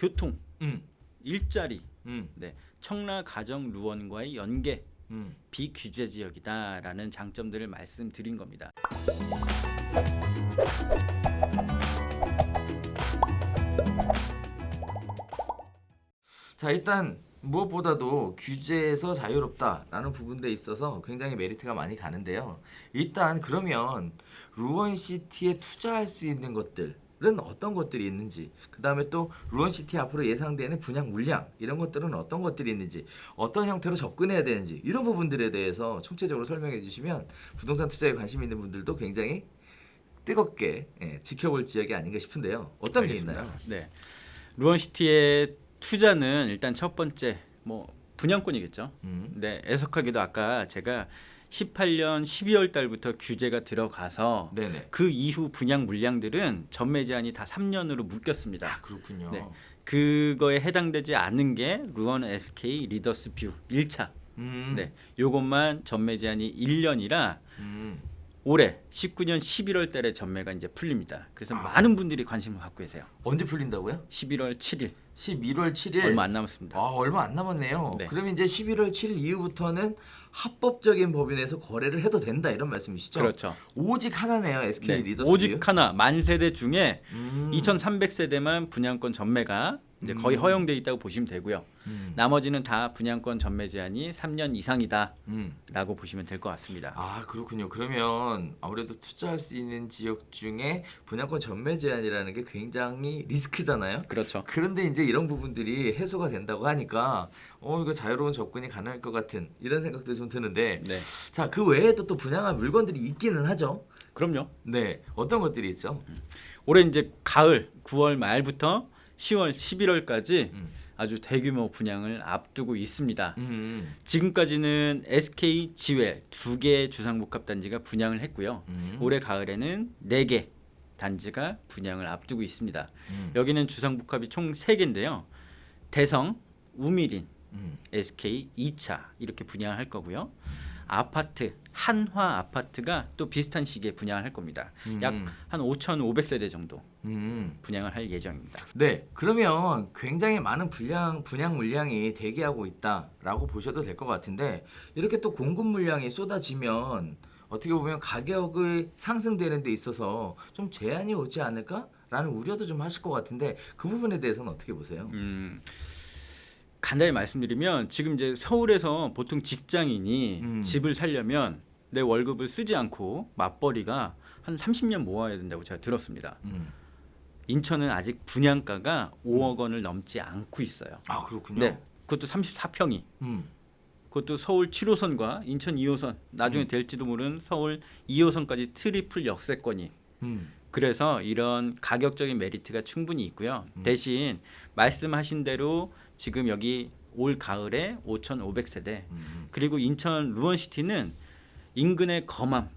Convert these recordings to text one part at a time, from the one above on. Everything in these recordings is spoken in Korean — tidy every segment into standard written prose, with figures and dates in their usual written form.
교통, 음. 일자리, 음. 네, 청라 가정 루원과의 연계, 음. 비규제 지역이다라는 장점들을 말씀드린 겁니다. 자, 일단 무엇보다도 규제에서 자유롭다라는 부분에 있어서 굉장히 메리트가 많이 가는데요. 일단 그러면 루원시티에 투자할 수 있는 것들은 어떤 것들이 있는지, 그 다음에 또 루원시티 앞으로 예상되는 분양 물량 이런 것들은 어떤 것들이 있는지, 어떤 형태로 접근해야 되는지 이런 부분들에 대해서 총체적으로 설명해 주시면 부동산 투자에 관심 있는 분들도 굉장히 뜨겁게 지켜볼 지역이 아닌가 싶은데요. 어떤 게 알겠습니다. 있나요? 네, 루원시티의 투자는 일단 첫 번째 뭐 분양권이겠죠. 네, 애석하게도 아까 제가 18년 12월 달부터 규제가 들어가서 네네. 그 이후 분양 물량들은 전매 제한이 다 3년으로 묶였습니다. 아, 그렇군요. 네, 그거에 해당되지 않은 게 루원 SK 리더스 뷰 1차. 네, 요것만 전매 제한이 1년이라 올해 19년 11월 달에 전매가 이제 풀립니다. 그래서 많은 분들이 관심을 갖고 계세요. 언제 풀린다고요? 11월 7일 11월 7일. 얼마 안 남았습니다. 얼마 안 남았네요. 네. 그러면 이제 11월 7일 이후부터는 합법적인 법인에서 거래를 해도 된다 이런 말씀이시죠? 그렇죠. 오직 하나네요. SK 네, 리더스. 오직 하나 만 세대 중에 음. 2,300세대만 분양권 전매가 이제 거의 허용돼 있다고 보시면 되고요. 나머지는 다 분양권 전매 제한이 3년 이상이다라고 보시면 될 것 같습니다. 아, 그렇군요. 그러면 아무래도 투자할 수 있는 지역 중에 분양권 전매 제한이라는 게 굉장히 리스크잖아요. 그렇죠. 그런데 이제 이런 부분들이 해소가 된다고 하니까 이거 자유로운 접근이 가능할 것 같은 이런 생각도 좀 드는데, 네, 자, 그 외에도 또 분양할 물건들이 있기는 하죠. 그럼요. 네, 어떤 것들이 있죠? 올해 이제 가을 9월 말부터 10월 11월까지 아주 대규모 분양을 앞두고 있습니다. 지금까지는 SK 지웰 2개 주상복합단지가 분양을 했고요. 올해 가을에는 4개 단지가 분양을 앞두고 있습니다. 여기는 주상복합이 총 3개인데요. 대성, 우미린, SK 2차 이렇게 분양을 할 거고요. 아파트, 한화 아파트가 또 비슷한 시기에 분양을 할 겁니다. 약 한 5,500세대 정도 분양을 할 예정입니다. 네, 그러면 굉장히 많은 분양 물량이 대기하고 있다라고 보셔도 될 것 같은데, 이렇게 또 공급 물량이 쏟아지면 어떻게 보면 가격이 상승되는 데 있어서 좀 제한이 오지 않을까라는 우려도 좀 하실 것 같은데, 그 부분에 대해서는 어떻게 보세요? 간단히 말씀드리면 지금 이제 서울에서 보통 직장인이 집을 살려면 내 월급을 쓰지 않고 맞벌이가 한 30년 모아야 된다고 제가 들었습니다. 인천은 아직 분양가가 5억 원을 넘지 않고 있어요. 아, 그렇군요. 네, 그것도 34평이. 그것도 서울 7호선과 인천 2호선, 나중에 될지도 모르는 서울 2호선까지 트리플 역세권이. 그래서 이런 가격적인 메리트가 충분히 있고요. 대신 말씀하신 대로 지금 여기 올 가을에 5,500세대 그리고 인천 루원시티는 인근의 검암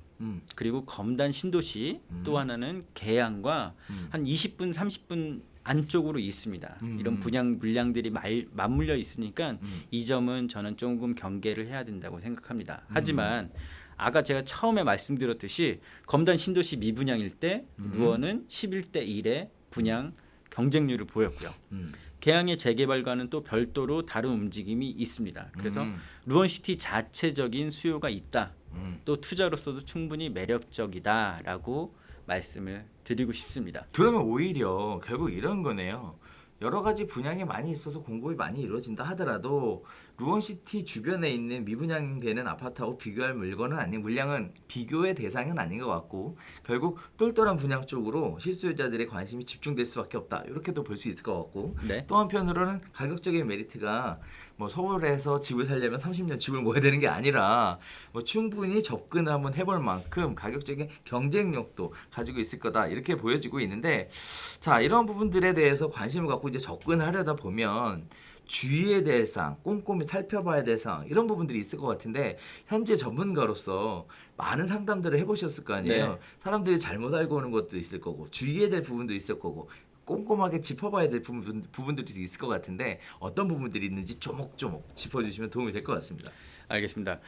그리고 검단 신도시 또 하나는 계양과 한 20분 30분 안쪽으로 있습니다. 이런 분양 물량들이 맞물려 있으니까 이 점은 저는 조금 경계를 해야 된다고 생각합니다. 하지만 아까 제가 처음에 말씀드렸듯이 검단 신도시 미분양일 때 루원은 11대 1의 분양 경쟁률을 보였고요. 계양의 재개발과는 또 별도로 다른 움직임이 있습니다. 그래서 루원시티 자체적인 수요가 있다. 또 투자로서도 충분히 매력적이다라고 말씀을 드리고 싶습니다. 그러면 오히려 결국 이런 거네요. 여러 가지 분양이 많이 있어서 공급이 많이 이루어진다 하더라도 루원시티 주변에 있는 미분양되는 아파트하고 비교할 물량은 비교의 대상은 아닌 것 같고, 결국 똘똘한 분양 쪽으로 실수요자들의 관심이 집중될 수밖에 없다, 이렇게도 볼 수 있을 것 같고, 네. 또 한편으로는 가격적인 메리트가 뭐 서울에서 집을 살려면 30년 집을 모아야 되는 게 아니라 뭐 충분히 접근을 한번 해볼 만큼 가격적인 경쟁력도 가지고 있을 거다, 이렇게 보여지고 있는데, 자, 이런 부분들에 대해서 관심을 갖고 이제 접근하려다 보면 주의해야 될 사항, 꼼꼼히 살펴봐야 될 사항, 이런 부분들이 있을 것 같은데, 현재 전문가로서 많은 상담들을 해보셨을 거 아니에요. 네. 사람들이 잘못 알고 오는 것도 있을 거고, 주의해야 될 부분도 있을 거고, 꼼꼼하게 짚어봐야 될 부분들이 있을 것 같은데, 어떤 부분들이 있는지 조목조목 짚어주시면 도움이 될 것 같습니다. 알겠습니다.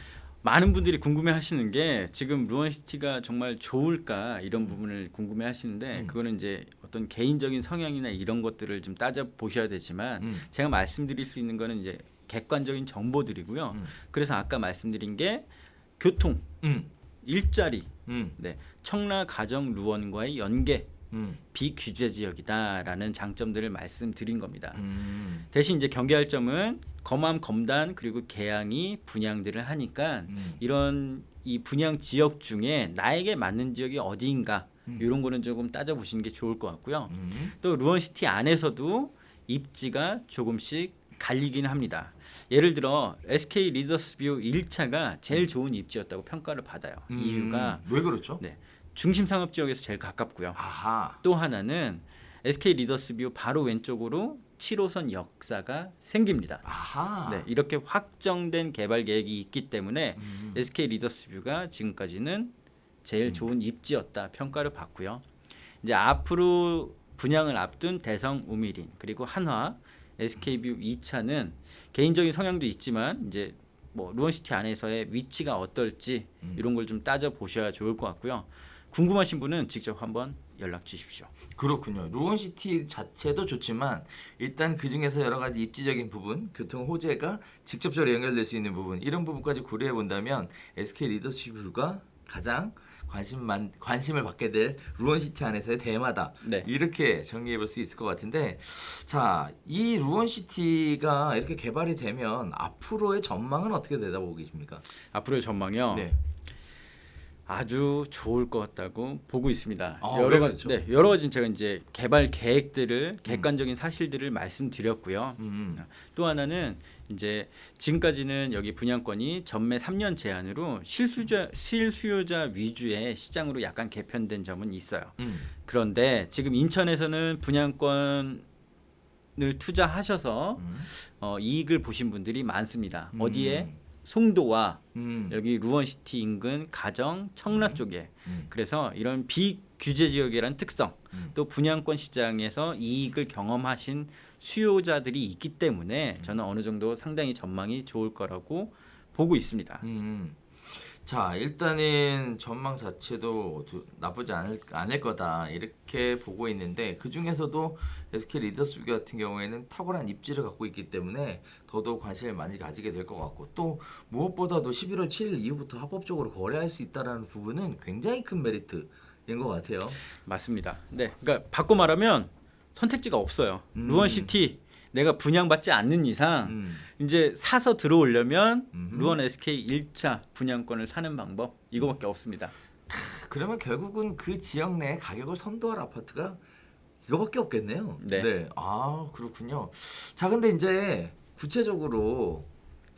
많은 분들이 궁금해하시는 게 지금 루원시티가 정말 좋을까 이런 부분을 궁금해하시는데 그거는 이제 어떤 개인적인 성향이나 이런 것들을 좀 따져 보셔야 되지만 제가 말씀드릴 수 있는 거는 이제 객관적인 정보들이고요. 그래서 아까 말씀드린 게 교통, 일자리, 네, 청라 가정 루원과의 연계, 비규제 지역이다라는 장점들을 말씀드린 겁니다. 대신 이제 경계할 점은 검암, 검단 그리고 계양이 분양들을 하니까 이런 이 분양 지역 중에 나에게 맞는 지역이 어디인가 이런 거는 조금 따져보시는 게 좋을 것 같고요. 또 루원시티 안에서도 입지가 조금씩 갈리긴 합니다. 예를 들어 SK 리더스뷰 1차가 제일 좋은 입지였다고 평가를 받아요. 이유가 왜 그렇죠? 네, 중심 상업 지역에서 제일 가깝고요. 아하. 또 하나는 SK 리더스뷰 바로 왼쪽으로 7호선 역사가 생깁니다. 아하. 네, 이렇게 확정된 개발 계획이 있기 때문에 SK 리더스뷰가 지금까지는 제일 좋은 입지였다 평가를 받고요. 이제 앞으로 분양을 앞둔 대성 우미린 그리고 한화 SK뷰 2차는 개인적인 성향도 있지만 이제 뭐 루원시티 안에서의 위치가 어떨지 이런 걸 좀 따져 보셔야 좋을 것 같고요. 궁금하신 분은 직접 한번 연락 주십시오. 그렇군요. 루원시티 자체도 좋지만 일단 그 중에서 여러 가지 입지적인 부분, 교통 호재가 직접적으로 연결될 수 있는 부분 이런 부분까지 고려해 본다면 SK 리더십가 가장 관심을 받게 될 루원시티 안에서의 대마다 네. 이렇게 정리해 볼 수 있을 것 같은데 자, 이 루원시티가 이렇게 개발이 되면 앞으로의 전망은 어떻게 내다보고 계십니까? 앞으로의 전망이요. 네. 아주 좋을 것 같다고 보고 있습니다. 아, 여러 왜 가지 그렇죠? 네, 여러 가지 제가 이제 개발 계획들을 객관적인 사실들을 말씀드렸고요. 또 하나는 이제 지금까지는 여기 분양권이 전매 3년 제한으로 실수요자 위주의 시장으로 약간 개편된 점은 있어요. 그런데 지금 인천에서는 분양권을 투자하셔서 이익을 보신 분들이 많습니다. 어디에? 송도와 여기 루원시티 인근 가정 청라 쪽에 그래서 이런 비규제 지역이라는 특성 또 분양권 시장에서 이익을 경험하신 수요자들이 있기 때문에 저는 어느 정도 상당히 전망이 좋을 거라고 보고 있습니다. 자, 일단은 전망 자체도 나쁘지 않을 거다 이렇게 보고 있는데 그 중에서도 SK 리더스뷰 같은 경우에는 탁월한 입지를 갖고 있기 때문에 더더욱 관심을 많이 가지게 될 것 같고 또 무엇보다도 11월 7일 이후부터 합법적으로 거래할 수 있다는 부분은 굉장히 큰 메리트인 것 같아요. 맞습니다. 네, 그러니까 바꿔 말하면 선택지가 없어요. 루원시티 내가 분양받지 않는 이상 이제 사서 들어오려면 루원 SK 1차 분양권을 사는 방법 이거밖에 없습니다. 그러면 결국은 그 지역 내 가격을 선도할 아파트가 이거밖에 없겠네요. 네. 아, 그렇군요. 자, 근데 이제 구체적으로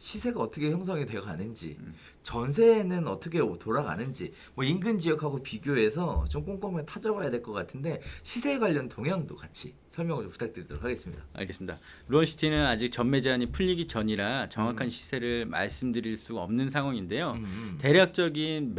시세가 어떻게 형성이 되어 가는지, 전세는 어떻게 돌아가는지, 뭐 인근 지역하고 비교해서 좀 꼼꼼하게 타져봐야 될 것 같은데 시세 관련 동향도 같이 설명을 좀 부탁드리도록 하겠습니다. 알겠습니다. 루원시티는 아직 전매 제한이 풀리기 전이라 정확한 시세를 말씀드릴 수 없는 상황인데요. 대략적인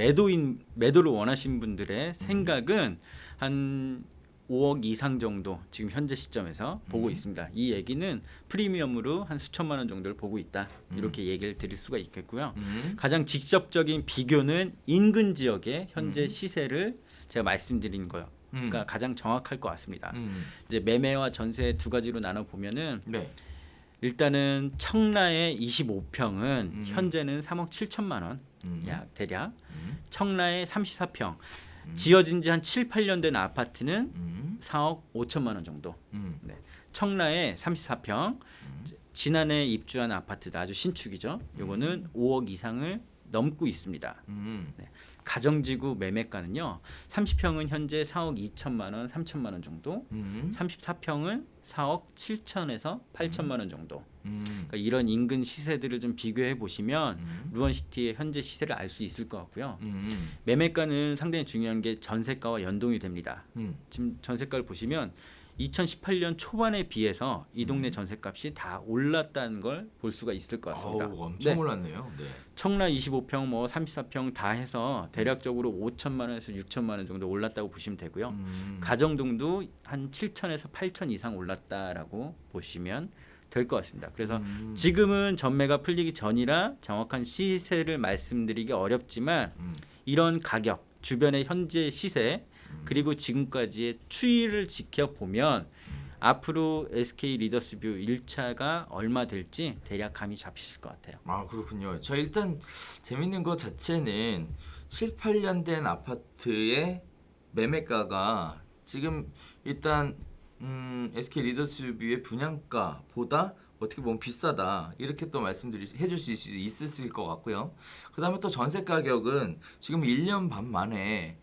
매도를 원하시는 분들의 생각은 한 5억 이상 정도 지금 현재 시점에서 보고 있습니다. 이 얘기는 프리미엄으로 한 수천만 원 정도를 보고 있다. 이렇게 얘기를 드릴 수가 있겠고요. 가장 직접적인 비교는 인근 지역의 현재 시세를 제가 말씀드린 거예요. 그러니까 가장 정확할 것 같습니다. 이제 매매와 전세 두 가지로 나눠 보면은 네. 일단은 청라의 25평은 현재는 3억 7천만 원 약 대략. 청라의 34평 지어진 지 한 7, 8년 된 아파트는 4억 5천만 원 정도. 네. 청라의 34평 지난해 입주한 아파트다. 아주 신축이죠. 요거는 5억 이상을 넘고 있습니다. 네. 가정지구 매매가는요. 30평은 현재 4억 2천만 원, 3천만 원 정도. 34평은 4억 7천에서 8천만 원 정도. 그러니까 이런 인근 시세들을 좀 비교해 보시면 루원시티의 현재 시세를 알 수 있을 것 같고요. 매매가는 상당히 중요한 게 전세가와 연동이 됩니다. 지금 전세가를 보시면 2018년 초반에 비해서 이 동네 전세값이 다 올랐다는 걸 볼 수가 있을 것 같습니다. 엄청 올랐네요. 네. 청라 25평, 뭐 34평 다 해서 대략적으로 5천만 원에서 6천만 원 정도 올랐다고 보시면 되고요. 가정동도 한 7천에서 8천 이상 올랐다라고 보시면 될 것 같습니다. 그래서 지금은 전매가 풀리기 전이라 정확한 시세를 말씀드리기 어렵지만 이런 가격, 주변의 현재 시세 그리고 지금까지의 추이를 지켜보면 앞으로 SK 리더스뷰 1차가 얼마 될지 대략 감이 잡히실 것 같아요. 아 그렇군요. 자 일단 재밌는 것 자체는 7, 8년 된 아파트의 매매가가 지금 일단 SK 리더스뷰의 분양가보다 어떻게 보면 비싸다 이렇게 또 해줄 수 있을 것 같고요. 그 다음에 또 전세 가격은 지금 1년 반 만에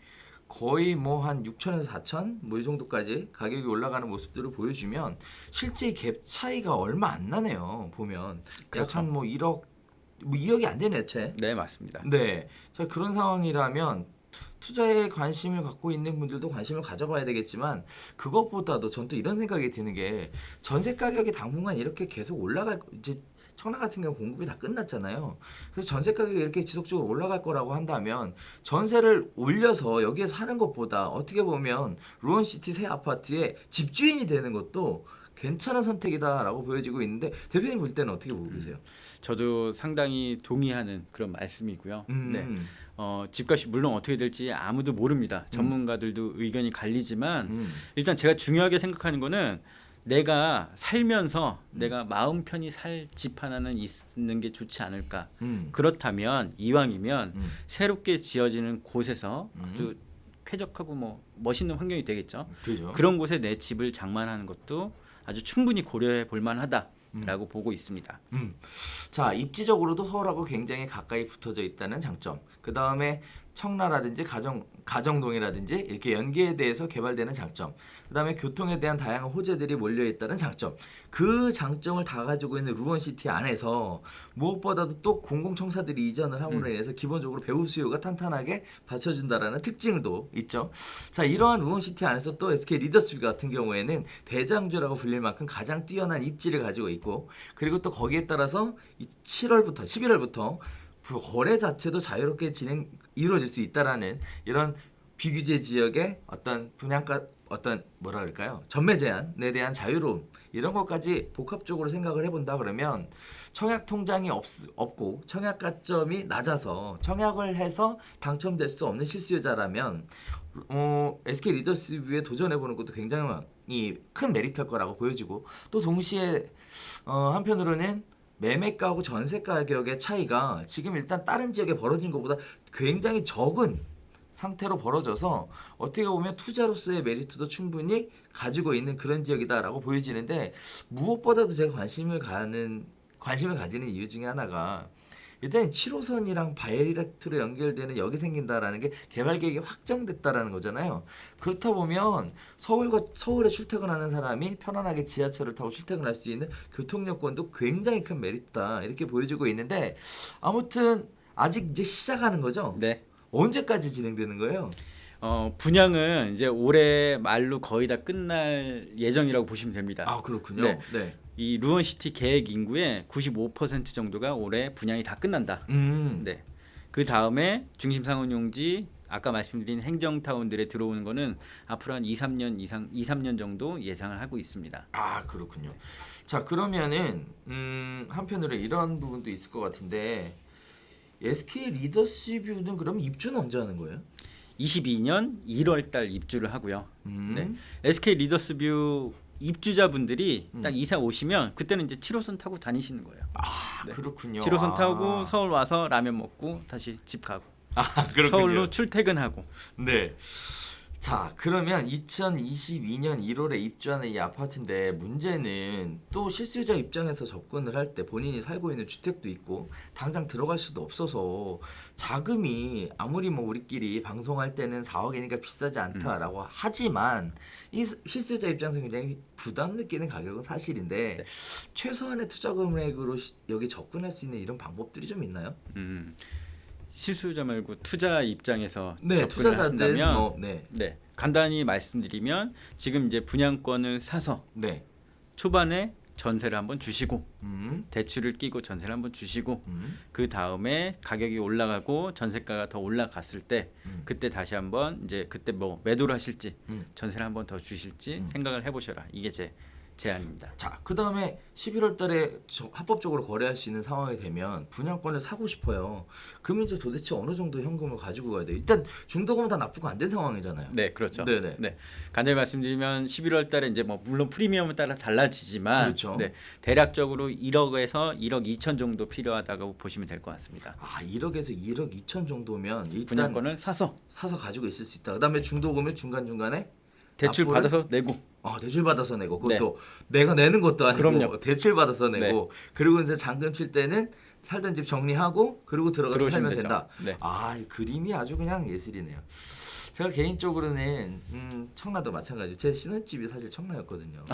거의 뭐 한 6천에서 4천 뭐 이 정도까지 가격이 올라가는 모습들을 보여주면 실제 갭 차이가 얼마 안 나네요. 보면 그렇죠. 약 한 뭐 1억 뭐 2억이 안 되네 채. 네, 맞습니다. 네. 자 그런 상황이라면 투자에 관심을 갖고 있는 분들도 관심을 가져봐야 되겠지만 그것보다도 전 또 이런 생각이 드는 게 전세 가격이 당분간 이렇게 계속 올라갈 이제 청라 같은 경우 공급이 다 끝났잖아요. 그래서 전세 가격이 이렇게 지속적으로 올라갈 거라고 한다면 전세를 올려서 여기에 사는 것보다 어떻게 보면 루원시티 새 아파트의 집주인이 되는 것도 괜찮은 선택이다라고 보여지고 있는데 대표님 볼 때는 어떻게 보고 계세요? 저도 상당히 동의하는 그런 말씀이고요. 네. 집값이 물론 어떻게 될지 아무도 모릅니다. 전문가들도 의견이 갈리지만 일단 제가 중요하게 생각하는 거는 내가 살면서 내가 마음 편히 살 집 하나는 있는 게 좋지 않을까. 그렇다면 이왕이면 새롭게 지어지는 곳에서 아주 쾌적하고 뭐 멋있는 환경이 되겠죠. 그죠? 그런 곳에 내 집을 장만하는 것도 아주 충분히 고려해 볼 만하다라고 보고 있습니다. 자 입지적으로도 서울하고 굉장히 가까이 붙어져 있다는 장점. 그 다음에 청라라든지 가정동이라든지 이렇게 연계에 대해서 개발되는 장점. 그 다음에 교통에 대한 다양한 호재들이 몰려 있다는 장점. 그 장점을 다 가지고 있는 루원시티 안에서 무엇보다도 또 공공청사들이 이전을 함으로 인해서 기본적으로 배우 수요가 탄탄하게 받쳐준다라는 특징도 있죠. 자 이러한 루원시티 안에서 또 SK 리더스뷰 같은 경우에는 대장주라고 불릴 만큼 가장 뛰어난 입지를 가지고 있고 그리고 또 거기에 따라서 7월부터 11월부터 그 거래 자체도 자유롭게 이루어질 수 있다라는 이런 비규제 지역의 어떤 분양가 어떤 뭐라 그럴까요? 전매 제한에 대한 자유로움 이런 것까지 복합적으로 생각을 해본다 그러면 청약 통장이 없고 청약 가점이 낮아서 청약을 해서 당첨될 수 없는 실수요자라면 SK 리더스뷰에 도전해보는 것도 굉장히 큰 메리트일 거라고 보여지고 또 동시에 한편으로는 매매가하고 전세 가격의 차이가 지금 일단 다른 지역에 벌어진 것보다 굉장히 적은 상태로 벌어져서 어떻게 보면 투자로서의 메리트도 충분히 가지고 있는 그런 지역이다라고 보여지는데 무엇보다도 제가 관심을 가지는 이유 중에 하나가 일단 7호선이랑 바이렉트로 연결되는 역이 생긴다라는 게 개발 계획이 확정됐다라는 거잖아요. 그렇다 보면 서울에 출퇴근하는 사람이 편안하게 지하철을 타고 출퇴근할 수 있는 교통 여건도 굉장히 큰 메리트다 이렇게 보여지고 있는데 아무튼 아직 이제 시작하는 거죠. 네. 언제까지 진행되는 거예요? 분양은 이제 올해 말로 거의 다 끝날 예정이라고 보시면 됩니다. 아 그렇군요. 네. 네. 이 루원시티 계획 인구의 95% 정도가 올해 분양이 다 끝난다. 네. 그 다음에 중심 상업용지 아까 말씀드린 행정타운들에 들어오는 거는 앞으로 한 2-3년 정도 예상을 하고 있습니다. 아 그렇군요. 자 그러면은 한편으로 이런 부분도 있을 것 같은데 SK 리더스뷰는 그럼 입주는 언제 하는 거예요? 22년 1월 달 입주를 하고요. 음. 네. SK 리더스뷰 입주자분들이 딱 이사 오시면 그때는 이제 7호선 타고 다니시는 거예요. 아 네. 그렇군요. 7호선 아. 타고 서울 와서 라면 먹고 다시 집 가고 아 그렇군요. 서울로 출퇴근하고. 네. 자 그러면 2022년 1월에 입주하는 이 아파트인데 문제는 또 실수요자 입장에서 접근을 할 때 본인이 살고 있는 주택도 있고 당장 들어갈 수도 없어서 자금이 아무리 뭐 우리끼리 방송할 때는 4억이니까 비싸지 않다라고 하지만 이 실수요자 입장에서 굉장히 부담 느끼는 가격은 사실인데 네. 최소한의 투자 금액으로 여기 접근할 수 있는 이런 방법들이 좀 있나요? 실수요자 말고 투자 입장에서 네, 접근을 투자자들 하신다면 뭐, 네. 네, 간단히 말씀드리면 지금 이제 분양권을 사서 네. 초반에 전세를 한번 주시고 음. 대출을 끼고 전세를 한번 주시고 음. 그 다음에 가격이 올라가고 전세가가 더 올라갔을 때 그때 다시 한번 이제 그때 뭐 매도를 하실지 전세를 한번 더 주실지 생각을 해보셔라. 이게 제 제안입니다. 자, 그 다음에 11월 달에 합법적으로 거래할 수 있는 상황이 되면 분양권을 사고 싶어요. 그러면 이제 도대체 어느 정도 현금을 가지고 가야 돼요? 일단 중도금은 다 납부가 안 된 상황이잖아요. 네, 그렇죠. 네네. 네, 간단히 말씀드리면 11월 달에 이제 뭐 물론 프리미엄에 따라 달라지지만 그렇죠. 네, 대략적으로 1억에서 1억 2천 정도 필요하다고 보시면 될 것 같습니다. 1억에서 1억 2천 정도면 일단 분양권을 사서 가지고 있을 수 있다. 그 다음에 중도금을 중간중간에 대출 납부를- 받아서 내고 대출 받아서 내고 그것도 내가 내는 것도 아니고 그럼요. 대출 받아서 내고 그리고 이제 잔금 칠 때는 살던 집 정리하고 그리고 들어가서 들어오시면 살면 되죠. 된다. 네. 이 그림이 아주 그냥 예술이네요. 제가 개인적으로는 청라도 마찬가지로 제 신혼집이 사실 청라였거든요.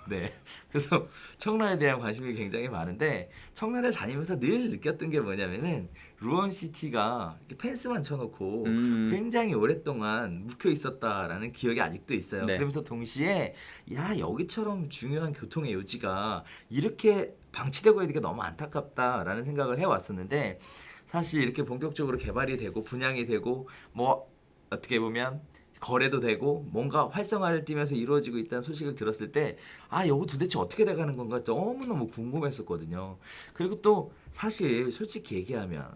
네. 그래서 청라에 대한 관심이 굉장히 많은데 청라를 다니면서 늘 느꼈던 게 뭐냐면은 루원시티가 이렇게 펜스만 쳐놓고 굉장히 오랫동안 묵혀 있었다라는 기억이 아직도 있어요. 네. 그러면서 동시에 여기처럼 중요한 교통의 요지가 이렇게 방치되고 있는 게 너무 안타깝다라는 생각을 해왔었는데 사실 이렇게 본격적으로 개발이 되고 분양이 되고 뭐 어떻게 보면 거래도 되고 뭔가 활성화를 띠면서 이루어지고 있다는 소식을 들었을 때 이거 도대체 어떻게 돼가는 건가 너무너무 궁금했었거든요. 그리고 또 사실 솔직히 얘기하면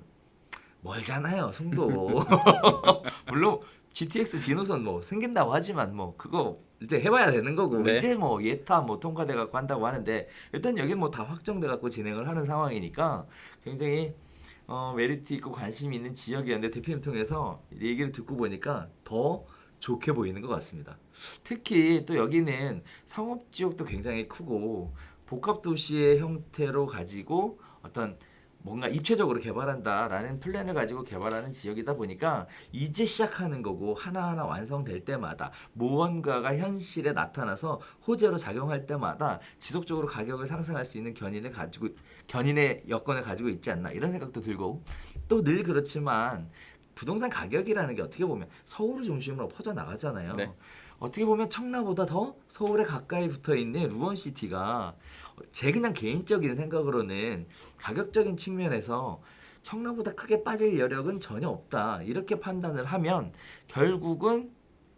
멀잖아요, 송도. 물론 GTX 비노선 뭐 생긴다고 하지만 뭐 그거 이제 해봐야 되는 거고 네. 이제 뭐 예타 뭐 통과돼 갖고 한다고 하는데 일단 여기 뭐 다 확정돼 갖고 진행을 하는 상황이니까 굉장히 메리트 있고 관심이 있는 지역이었는데 대표님 통해서 얘기를 듣고 보니까 더 좋게 보이는 것 같습니다. 특히 또 여기는 상업 지역도 굉장히 크고 복합 도시의 형태로 가지고 어떤 뭔가 입체적으로 개발한다라는 플랜을 가지고 개발하는 지역이다 보니까 이제 시작하는 거고 하나하나 완성될 때마다 무언가가 현실에 나타나서 호재로 작용할 때마다 지속적으로 가격을 상승할 수 있는 견인의 여건을 가지고 있지 않나 이런 생각도 들고 또 늘 그렇지만 부동산 가격이라는 게 어떻게 보면 서울을 중심으로 퍼져 나가잖아요. 네. 어떻게 보면 청라보다 더 서울에 가까이 붙어 있는 루원시티가 제 그냥 개인적인 생각으로는 가격적인 측면에서 청라보다 크게 빠질 여력은 전혀 없다. 이렇게 판단을 하면 결국은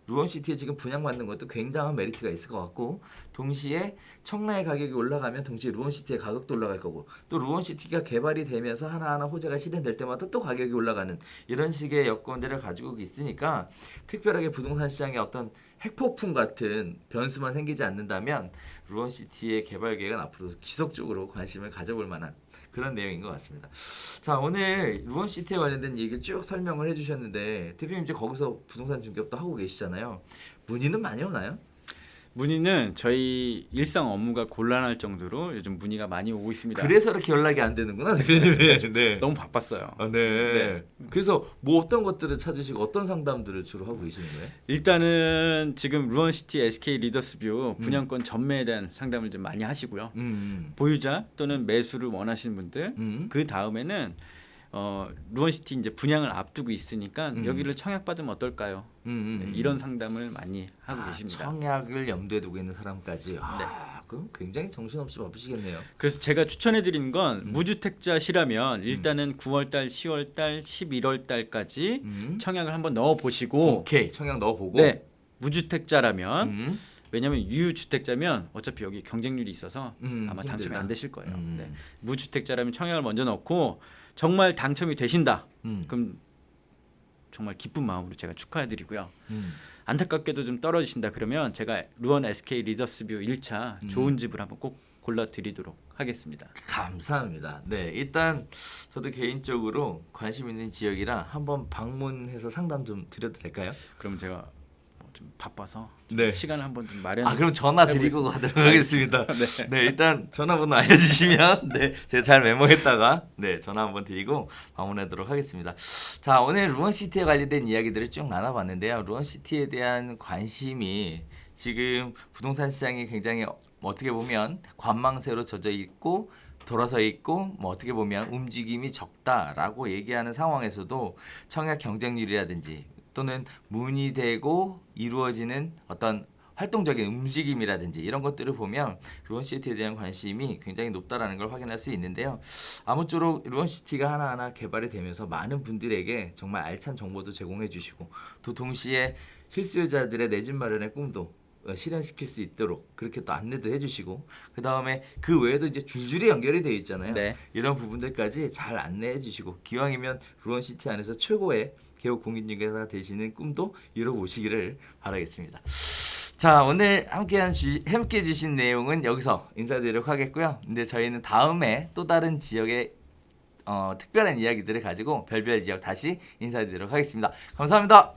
루원시티에 지금 분양받는 것도 굉장한 메리트가 있을 것 같고 동시에 청라의 가격이 올라가면 동시에 루원시티의 가격도 올라갈 거고 또 루원시티가 개발이 되면서 하나하나 호재가 실현될 때마다 또 가격이 올라가는 이런 식의 여건들을 가지고 있으니까 특별하게 부동산 시장에 어떤 핵폭풍 같은 변수만 생기지 않는다면 루원시티의 개발 계획은 앞으로 지속적으로 관심을 가져볼 만한 그런 내용인 것 같습니다. 자, 오늘 루원시티에 관련된 얘기를 쭉 설명을 해주셨는데 대표님 이제 거기서 부동산 중개업도 하고 계시잖아요. 문의는 많이 오나요? 문의는 저희 일상 업무가 곤란할 정도로 요즘 문의가 많이 오고 있습니다. 그래서 이렇게 연락이 안 되는구나 대표님. 네. 너무 바빴어요. 네. 그래서 뭐 어떤 것들을 찾으시고 어떤 상담들을 주로 하고 계시는 거예요? 일단은 지금 루원시티 SK 리더스뷰 분양권 전매에 대한 상담을 좀 많이 하시고요. 보유자 또는 매수를 원하시는 분들 그 다음에는 루원시티 이제 분양을 앞두고 있으니까 여기를 청약받으면 어떨까요? 네, 이런 상담을 많이 하고 계십니다. 청약을 염두에 두고 있는 사람까지. 그럼 굉장히 정신없이 바쁘시겠네요. 그래서 제가 추천해드리는 건 무주택자시라면 일단은 9월달, 10월달, 11월달까지 청약을 한번 넣어보시고 오케이, 청약 넣어보고. 네, 무주택자라면 왜냐하면 유주택자면 어차피 여기 경쟁률이 있어서 아마 당첨이 힘들다. 안 되실 거예요. 네. 무주택자라면 청약을 먼저 넣고 정말 당첨이 되신다. 그럼 정말 기쁜 마음으로 제가 축하해드리고요. 안타깝게도 좀 떨어지신다 그러면 제가 루원 SK 리더스뷰 1차 좋은 집을 한번 꼭 골라드리도록 하겠습니다. 감사합니다. 네, 일단 저도 개인적으로 관심 있는 지역이라 한번 방문해서 상담 좀 드려도 될까요? 그럼 제가 좀 바빠서 좀 네. 시간을 한번 좀 마련. 그럼 전화 드리고 가도록 하겠습니다. 네, 일단 전화번호 알려주시면 제가 잘 메모했다가 전화 한번 드리고 방문하도록 하겠습니다. 자, 오늘 루원시티에 관련된 이야기들을 쭉 나눠봤는데요. 루원시티에 대한 관심이 지금 부동산 시장이 굉장히 어떻게 보면 관망세로 젖어 있고 돌아서 있고 뭐 어떻게 보면 움직임이 적다라고 얘기하는 상황에서도 청약 경쟁률이라든지 또는 문의되고 이루어지는 어떤 활동적인 움직임이라든지 이런 것들을 보면 루원시티에 대한 관심이 굉장히 높다라는 걸 확인할 수 있는데요. 아무쪼록 루원시티가 하나하나 개발이 되면서 많은 분들에게 정말 알찬 정보도 제공해 주시고 또 동시에 실수요자들의 내 집 마련의 꿈도 실현시킬 수 있도록 그렇게 또 안내도 해주시고 그 다음에 그 외에도 이제 줄줄이 연결이 되어 있잖아요. 네. 이런 부분들까지 잘 안내해주시고 기왕이면 루원시티 안에서 최고의 개업 공인중개사 되시는 꿈도 이뤄보시기를 바라겠습니다. 자, 오늘 함께 해주신 내용은 여기서 인사드리도록 하겠고요. 근데 저희는 다음에 또 다른 지역의 특별한 이야기들을 가지고 별별 지역 다시 인사드리도록 하겠습니다. 감사합니다.